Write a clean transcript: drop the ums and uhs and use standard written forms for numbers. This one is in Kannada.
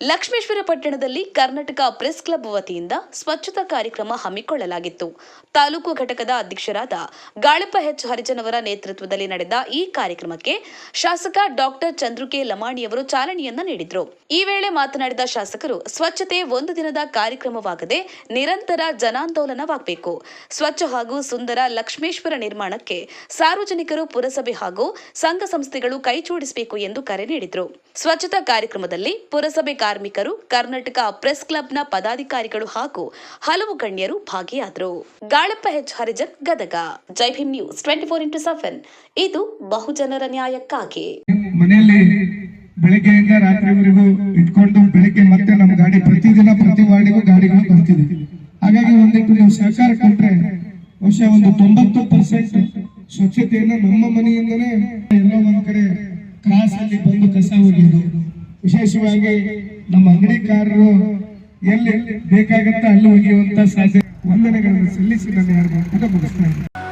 ಲಕ್ಷ್ಮೇಶ್ವರ ಪಟ್ಟಣದಲ್ಲಿ ಕರ್ನಾಟಕ ಪ್ರೆಸ್ ಕ್ಲಬ್ ವತಿಯಿಂದ ಸ್ವಚ್ಛತಾ ಕಾರ್ಯಕ್ರಮ ಹಮ್ಮಿಕೊಳ್ಳಲಾಗಿತ್ತು. ತಾಲೂಕು ಘಟಕದ ಅಧ್ಯಕ್ಷರಾದ ಗಾಳಪ್ಪ ಎಚ್ ಹರಿಜನ್ ಅವರ ನೇತೃತ್ವದಲ್ಲಿ ನಡೆದ ಈ ಕಾರ್ಯಕ್ರಮಕ್ಕೆ ಶಾಸಕ ಡಾಕ್ಟರ್ ಚಂದ್ರು ಕೆ ಲಮಾಣಿಯವರು ಚಾಲನೆಯನ್ನ ನೀಡಿದರು. ಈ ವೇಳೆ ಮಾತನಾಡಿದ ಶಾಸಕರು, ಸ್ವಚ್ಛತೆ ಒಂದು ದಿನದ ಕಾರ್ಯಕ್ರಮವಾಗದೆ ನಿರಂತರ ಜನಾಂದೋಲನವಾಗಬೇಕು. ಸ್ವಚ್ಛ ಹಾಗೂ ಸುಂದರ ಲಕ್ಷ್ಮೇಶ್ವರ ನಿರ್ಮಾಣಕ್ಕೆ ಸಾರ್ವಜನಿಕರು, ಪುರಸಭೆ ಹಾಗೂ ಸಂಘ ಸಂಸ್ಥೆಗಳು ಕೈಜೋಡಿಸಬೇಕು ಎಂದು ಕರೆ ನೀಡಿದರು. ಸ್ವಚ್ಛತಾ ಕಾರ್ಯಕ್ರಮದಲ್ಲಿ ಪುರಸಭೆ ಕಾರ್ಮಿಕರು, ಕರ್ನಾಟಕ ಪ್ರೆಸ್ ಕ್ಲಬ್ನ ಪದಾಧಿಕಾರಿಗಳು ಹಾಗೂ ಹಲವು ಗಣ್ಯರು ಭಾಗಿಯಾದರು. ಗಾಳಪ್ಪ ಎಚ್ ಹರಿಜನ್, ಗದಗ. ಜೈ ಭೀಮ್ ನ್ಯೂಸ್ 24x7 ಇದು ಬಹುಜನರ ನ್ಯಾಯಕ್ಕಾಗಿ. ಮನೆಯಲ್ಲಿ ಬೆಳಗ್ಗೆಯಿಂದ ರಾತ್ರಿವರೆಗೂ ಇಟ್ಕೊಂಡು ಬೆಳಗ್ಗೆ ಮತ್ತೆ ನಮ್ಮ ಗಾಡಿ ಪ್ರತಿದಿನ ಪ್ರತಿ ವಾರ್ಡಿಗೂ ಗಾಡಿಗಳು ಬರ್ತಿದೆ. ಹಾಗಾಗಿ ಒಂದಿಟ್ಟು ನೀವು ಸಹಕಾರ ಕೊಟ್ರೆ ಬಹುಶಃ ಒಂದು 90% ಸ್ವಚ್ಛತೆಯನ್ನು ನಮ್ಮ ಮನೆಯಿಂದನೇ ಎಲ್ಲೋ ಒಂದ್ ಕಡೆ ಕ್ರಾಸಲ್ಲಿ ಬಂದು ಕಸ ಒಗೆಯೋದು, ವಿಶೇಷವಾಗಿ ನಮ್ಮ ಅಂಗಡಿಕಾರರು ಎಲ್ಲಿ ಬೇಕಾಗತ್ತ ಅಲ್ಲಿ ಒಗೆಯುವಂತ ಸಾಧ್ಯ ವಂದನೆಗಳನ್ನು ಸಲ್ಲಿಸಿ ನಾನು ಮುಗಿಸ್ತಾ ಇದ್ದೀನಿ.